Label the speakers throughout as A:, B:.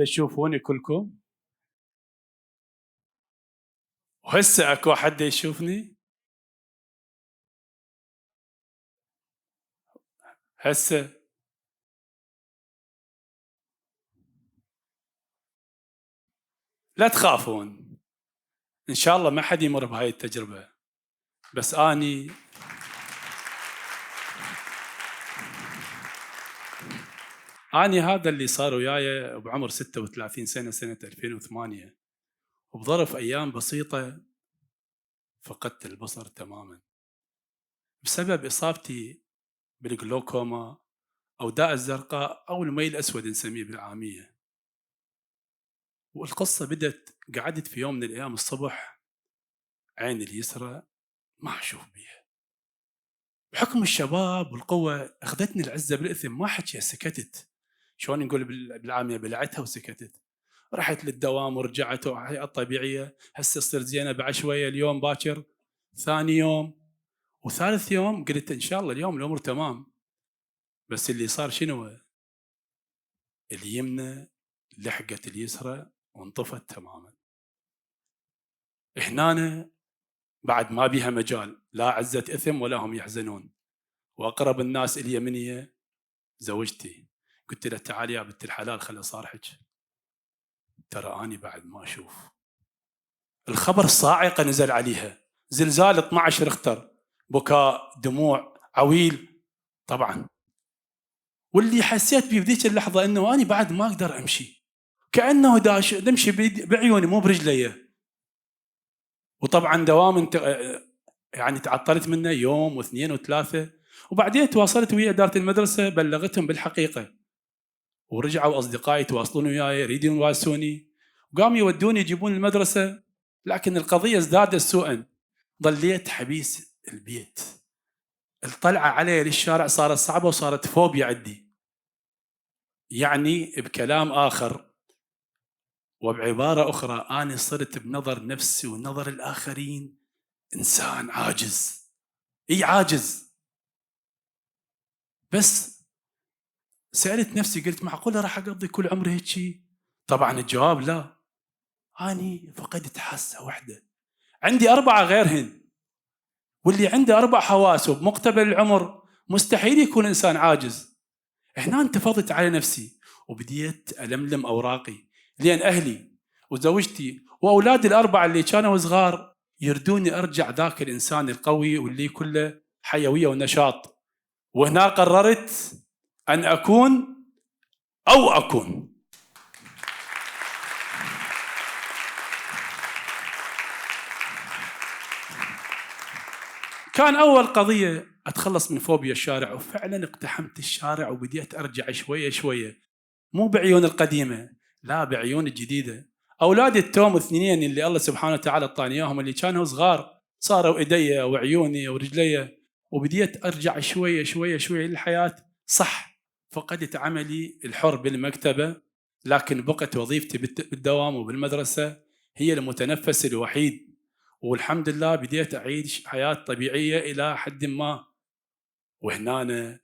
A: تشوفوني كلكم؟ وهسه اكو حد يشوفني؟ هسه لا تخافون، ان شاء الله ما حد يمر بهاي التجربه. بس اني هذا اللي صار وياي بعمر 36 سنه، سنه 2008، وبظرف ايام بسيطه فقدت البصر تماما بسبب اصابتي بالجلوكوما او داء الزرقاء او المي الاسود نسميه بالعاميه. والقصه بدت قعدت في يوم من الايام الصبح عيني اليسرى ما اشوف بيها، بحكم الشباب والقوه اخذتني العزه بالاثم، ما حكي سكتت. شلون نقول بالعاميه، بلعتها وسكتت. رحت للدوام ورجعت وحياة طبيعيه، هسه صرت زينه بعد شويه. اليوم باكر ثاني يوم وثالث يوم قلت ان شاء الله اليوم الامور تمام. بس اللي صار شنو؟ اليمنى لحقت اليسرى وانطفت تماما. هنا بعد ما بيها مجال لا عزة إثم ولا هم يحزنون. وأقرب الناس إلي مني زوجتي، قلت لها تعالي يا بنت الحلال خلي أصارحك، ترى أني بعد ما أشوف. الخبر صاعقة نزل عليها، زلزال 12 رختر، بكاء، دموع، عويل طبعا. واللي حسيت بيه بذيك اللحظة أنه أنا بعد ما أقدر أمشي، كأنه نمشي بعيوني مو برجلي. وطبعا دوام انت يعني تعطلت منه يوم واثنين وثلاثة، وبعدين تواصلت ويا إدارة المدرسة بلغتهم بالحقيقة، ورجعوا أصدقائي يتواصلون وياي يريدون يواسوني، وقاموا يودوني يجيبون المدرسة. لكن القضية ازدادت سوءا، ظليت حبيس البيت. الطلعة علي للشارع صارت صعبة وصارت فوبيا عندي. يعني بكلام آخر وبعبارة أخرى، أنا صرت بنظر نفسي ونظر الآخرين إنسان عاجز. إي عاجز. بس سألت نفسي قلت معقولة راح أقضي كل عمري هيك؟ طبعا الجواب لا. أني فقدت حاسة واحدة، عندي 4 غيرهن. واللي عنده 4 حواس وبمقتبل العمر مستحيل يكون إنسان عاجز. هنا انتفضت على نفسي وبديت ألملم أوراقي، لأن أهلي وزوجتي وأولادي ال4 اللي كانوا صغار يردوني أرجع ذاك الإنسان القوي واللي كله حيوية ونشاط. وهنا قررت أن أكون أو أكون. كان أول قضية أتخلص من فوبيا الشارع، وفعلا اقتحمت الشارع وبديت أرجع شوية شوية، مو بعيون القديمة، لا بعيون الجديدة. أولادي التوم 2 اللي الله سبحانه وتعالى اعطاني اياهم اللي كانوا صغار صاروا ايدي وعيوني ورجلي، وبديت ارجع شويه شويه شويه للحياه. صح فقدت عملي الحر بالمكتبه، لكن بقت وظيفتي بالدوام وبالمدرسه هي المتنفس الوحيد. والحمد لله بديت اعيش حياه طبيعيه الى حد ما. وهنا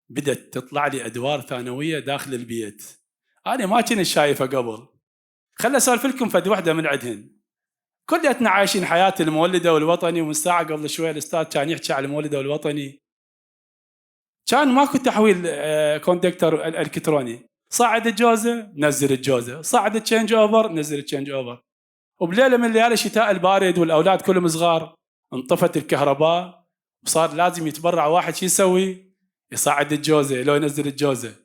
A: بدت تطلع لي ادوار ثانويه داخل البيت انا ما كنت شايفها قبل. خل اسولف لكم فد وحده من عندهن. كلياتنا عايشين حياه المولده والوطني، ومن ساعه قبل شويه الاستاذ كان يحكي على المولده والوطني، كان ماكو تحويل كوندكتر الكتروني، صعد الجوزه نزل الجوزه، صعد التشينج اوفر نزل التشينج اوفر. وبليله من ليالي الشتاء البارد والاولاد كلهم صغار انطفت الكهرباء، وصار لازم يتبرع واحد شو يسوي؟ يصعد الجوزه لو ينزل الجوزه.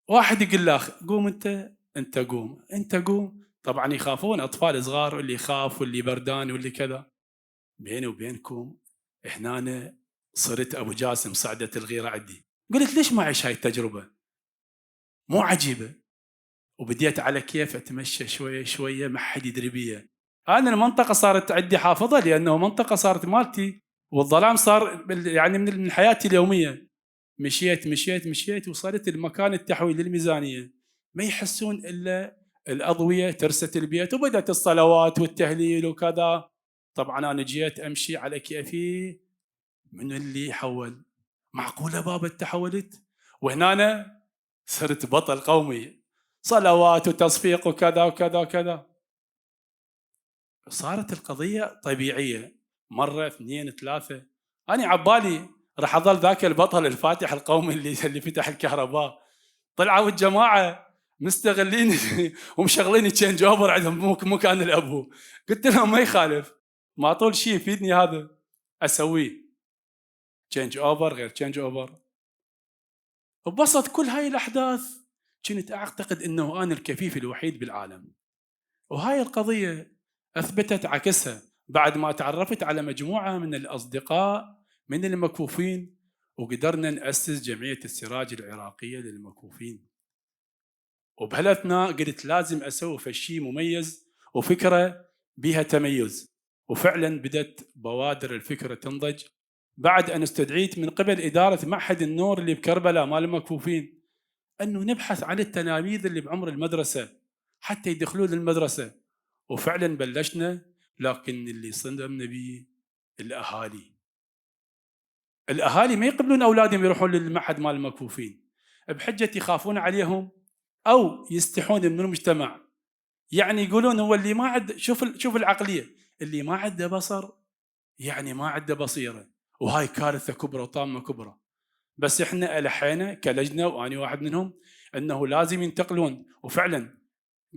A: واحد يقول له قوم انت قوم انت قوم. طبعا يخافون اطفال صغار، واللي يخاف واللي بردان واللي كذا. بيني وبينكم هنا صرت ابو جاسم، صعدت الغيره عندي، قلت ليش ما اعيش هاي التجربه؟ مو عجيبه. وبديت على كيف اتمشى شويه شويه ما حد يدري بيا. انا المنطقه صارت عندي حافظه لانه منطقه صارت مالتي، والظلام صار يعني من حياتي اليوميه. مشيت مشيت مشيت وصلت المكان التحويل للميزانيه، ما يحسون الا الاضويه ترست البيت، وبدات الصلوات والتهليل وكذا. طبعا انا جيت امشي على كيفي، من اللي حول؟ معقوله بابا تحولت؟ وهنا صرت بطل قومي، صلوات وتصفيق وكذا وكذا وكذا. صارت القضية طبيعية، مرة اثنين ثلاثة، أنا عبالي راح أظل ذاك البطل الفاتح القومي اللي فتح الكهرباء. طلعوا الجماعة مستغلين ومشغلين تشينج اوفر عندهم مو كان الابو. قلت لهم ما يخالف، ما طول شيء يفيدني هذا اسويه، تشينج اوفر غير تشينج اوفر. وبسط كل هاي الاحداث كنت اعتقد انه انا الكفيف الوحيد بالعالم. وهاي القضية اثبتت عكسها بعد ما تعرفت على مجموعة من الاصدقاء من المكفوفين، وقدرنا نأسس جمعية السراج العراقية للمكفوفين. وبهالاثناء قلت لازم اسوي شيء مميز وفكره بها تميز، وفعلا بدت بوادر الفكره تنضج بعد ان استدعيت من قبل اداره معهد النور اللي بكربلاء مال المكفوفين انه نبحث عن التلاميذ اللي بعمر المدرسه حتى يدخلون المدرسه. وفعلا بلشنا، لكن اللي صدمنا به الاهالي ما يقبلون اولادهم يروحون للمعهد مال المكفوفين بحجه يخافون عليهم او يستحون من المجتمع. يعني يقولون هو اللي ما عنده، شوف العقليه، اللي ما عنده بصر يعني ما عنده بصيره، وهاي كارثه كبرى وطامه كبرى. بس احنا الحينا كلجنه وانا واحد منهم انه لازم ينتقلون، وفعلا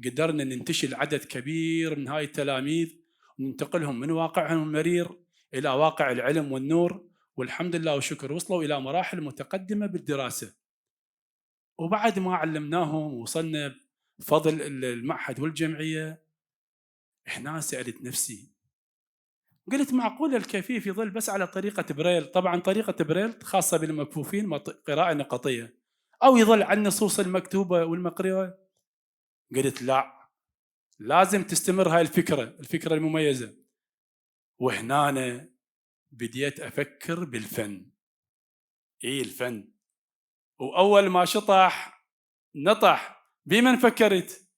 A: قدرنا ننتشل عدد كبير من هاي التلاميذ وننتقلهم من واقعهم المرير الى واقع العلم والنور، والحمد لله والشكر وصلوا الى مراحل متقدمه بالدراسه. وبعد ما علمناهم وصلنا بفضل المعهد والجمعيه، هنا سالت نفسي، قلت معقول الكفيف يظل بس على طريقه بريل؟ طبعا طريقه بريل خاصه بالمكفوفين قراءه نقطيه، او يظل على النصوص المكتوبه والمقروءه؟ قلت لا، لازم تستمر هاي الفكره المميزه. وهنا أنا بديت افكر بالفن. الفن. واول ما نطح بمن فكرت؟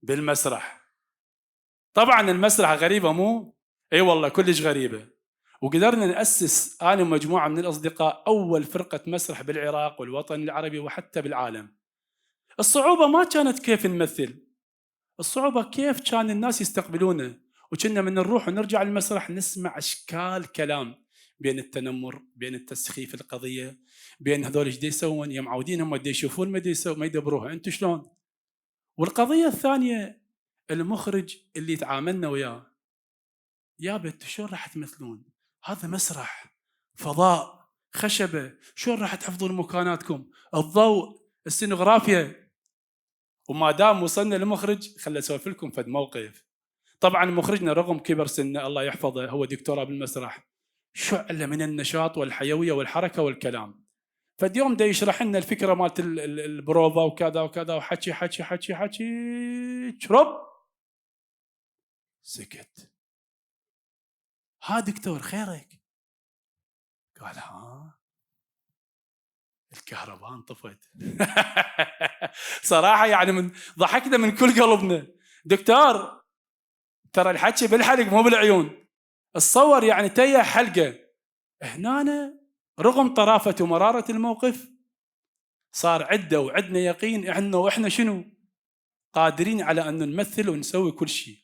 A: بالمسرح. طبعا المسرح غريبه مو؟ اي والله كلش غريبه. وقدرنا نأسس انا ومجموعه من الاصدقاء اول فرقه مسرح بالعراق والوطن العربي وحتى بالعالم. الصعوبه ما كانت كيف نمثل، الصعوبه كيف كان الناس يستقبلونا. وكنا من نروح ونرجع المسرح نسمع اشكال كلام، بين التنمر، بين التسخيف القضيه، بين هذول ايش يسوون، يا معودين هم يشوفون ما يدبروها، انتم شلون؟ والقضيه الثانيه، المخرج اللي تعاملنا وياه، يابا انتم شلون راح تمثلون؟ هذا مسرح، فضاء، خشبه، شلون راح تحفظون مكاناتكم؟ الضوء، السينوغرافيا. وما دام وصلنا للمخرج خلي اسولف لكم فد موقف. طبعا مخرجنا رغم كبر سنه الله يحفظه، هو دكتوراه بالمسرح، شعله من النشاط والحيويه والحركه والكلام. فاليوم دا يشرح لنا الفكره مالت البروفا وكذا وكذا، وحكي حكي حكي حكي شرب سكت. ها دكتور خيرك؟ قال ها الكهرباء انطفت. صراحه يعني من ضحكنا من كل قلبنا. دكتور ترى الحكي بالحلق مو بالعيون، الصور يعني تيه حلقه. هنا رغم طرافه ومراره الموقف صار عده وعدنا يقين احنا شنو قادرين على ان نمثل ونسوي كل شيء.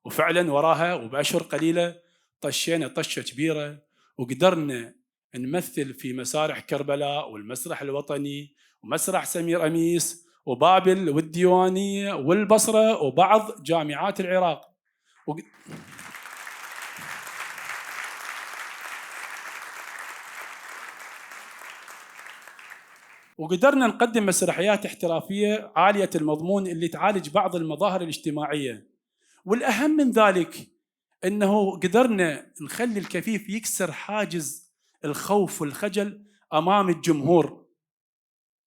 A: وفعلا وراها وباشهر قليله طشينا طشه كبيره، وقدرنا نمثل في مسارح كربلاء والمسرح الوطني ومسرح سمير اميس وبابل والديوانيه والبصره وبعض جامعات العراق. وقدرنا نقدم مسرحيات احترافيه عاليه المضمون اللي تعالج بعض المظاهر الاجتماعيه. والاهم من ذلك انه قدرنا نخلي الكفيف يكسر حاجز الخوف والخجل امام الجمهور،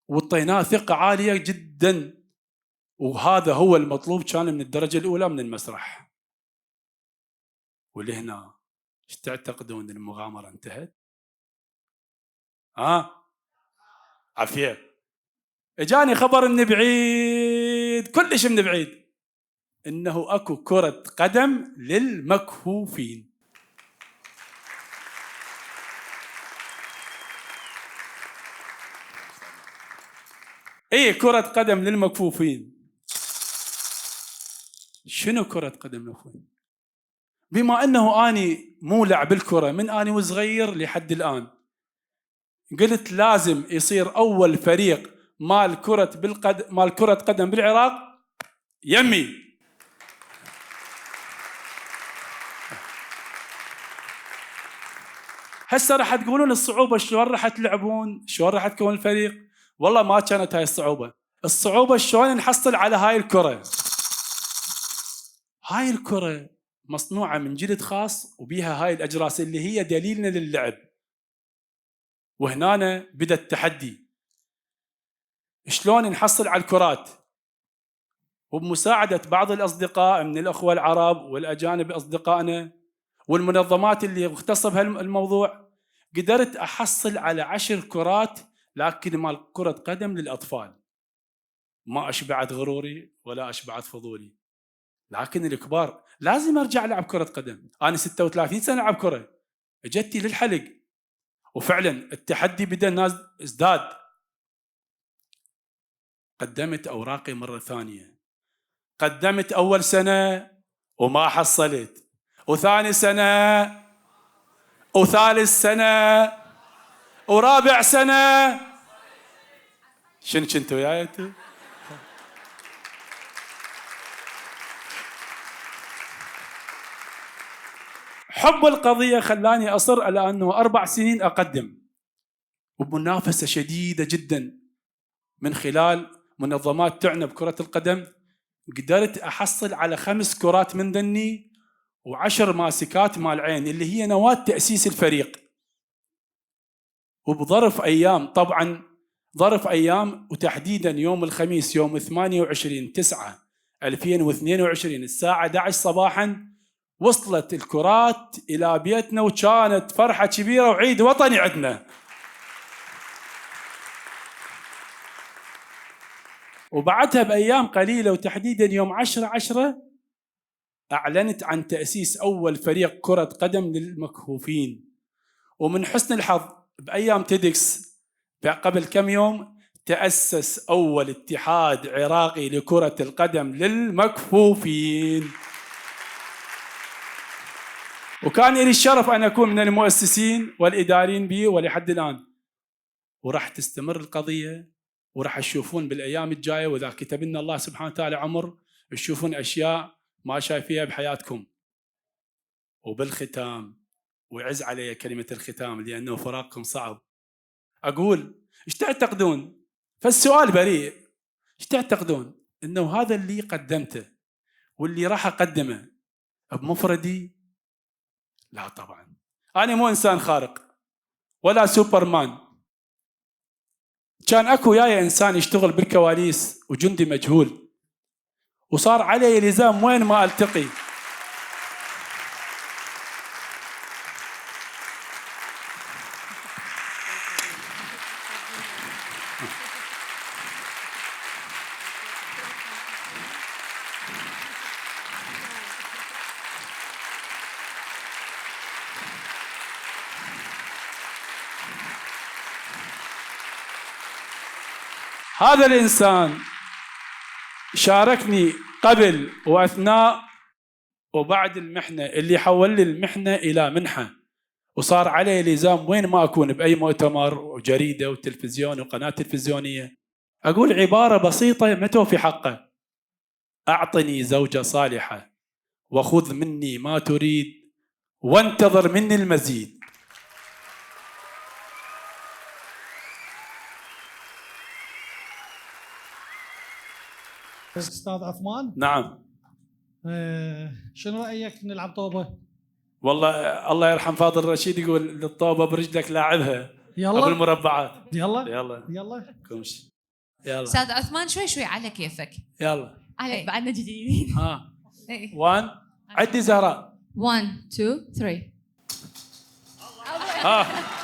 A: وطيناه ثقه عاليه جدا. وهذا هو المطلوب كان من الدرجه الاولى من المسرح. ولهنا ايش تعتقدون المغامره انتهت؟ عافيه. اجاني خبر من بعيد، كلش من بعيد، انه اكو كره قدم للمكفوفين. اي كرة قدم للمكفوفين. شنو كرة قدم للمكفوفين؟ بما انه اني مولع بالكرة من اني وصغير لحد الان، قلت لازم يصير اول فريق مال كرة قدم بالعراق يمي. هسه راح تقولون الصعوبة شلون راح تلعبون، شلون راح تكون الفريق. والله ما كانت هاي الصعوبة. الصعوبة شلون نحصل على هاي الكرة. هاي الكرة مصنوعة من جلد خاص وبيها هاي الأجراس اللي هي دليلنا للعب. وهنا بدأ التحدي، شلون نحصل على الكرات. وبمساعدة بعض الأصدقاء من الأخوة العرب والأجانب أصدقائنا والمنظمات اللي مختصة بهالموضوع، قدرت أحصل على 10 كرات، لكن مال كرة قدم للأطفال. ما أشبعت غروري ولا أشبعت فضولي، لكن الكبار لازم أرجع ألعب كرة قدم. أنا 36 سنة ألعب كرة، اجتي للحلق. وفعلا التحدي بدأ ازداد. قدمت أوراقي مرة ثانية. قدمت أول سنة وما حصلت، وثاني سنة، وثالث سنة، ورابع سنة. شنو كنتوا وياي انتوا؟ حب القضية خلاني أصر على أنه 4 سنين أقدم، وبمنافسة شديدة جدا من خلال منظمات تعنى بكرة القدم. قدرت أحصل على 5 كرات من ذني و10 ماسكات مال عين اللي هي نواة تأسيس الفريق. وبظرف أيام، طبعا ظرف أيام، وتحديدا يوم الخميس يوم 28/9/2022 الساعة 11 صباحا وصلت الكرات إلى بيتنا، وكانت فرحة كبيرة وعيد وطني عندنا. وبعدها بأيام قليلة، وتحديدا يوم 10/10 أعلنت عن تأسيس أول فريق كرة قدم للمكفوفين. ومن حسن الحظ بأيام تيدكس قبل كم يوم تأسس أول اتحاد عراقي لكرة القدم للمكفوفين. وكان لي الشرف أن أكون من المؤسسين والإداريين به ولحد الآن. وراح تستمر القضية، وراح تشوفون بالأيام الجاية، وإذا كتب لنا الله سبحانه وتعالى عمر، تشوفون أشياء ما شايفيها بحياتكم. وبالختام، ويعز علي كلمة الختام لأنه فراقكم صعب، أقول إيش تعتقدون؟ فالسؤال بريء، إيش تعتقدون؟ إنه هذا اللي قدمته واللي راح أقدمه بمفردي؟ لا طبعا، أنا مو إنسان خارق ولا سوبرمان. كان أكو وياي إنسان يشتغل بالكواليس وجندي مجهول، وصار علي لزام وين ما ألتقي هذا الإنسان شاركني قبل وأثناء وبعد المحنة، اللي حول لي المحنة إلى منحة، وصار علي لزام وين ما أكون بأي مؤتمر وجريدة وتلفزيون وقناة تلفزيونية أقول عبارة بسيطة ما توفي حقه: أعطني زوجة صالحة وخذ مني ما تريد وانتظر مني المزيد.
B: أستاذ عثمان،
A: نعم.
B: شنو رأيك نلعب طوبة؟
A: والله الله يرحم فاضل رشيد يقول الطوبة برجلك لاعبها.
B: يلا
A: أبو المربعات.
B: يلا
A: يلا
B: يلا
A: كمش. يلا
C: استاذ عثمان، شوي شوي على كيفك.
A: يلا
C: عليك بعدنا جديدين.
A: ها 1 عدي زهراء.
C: 1 2 3.
A: ها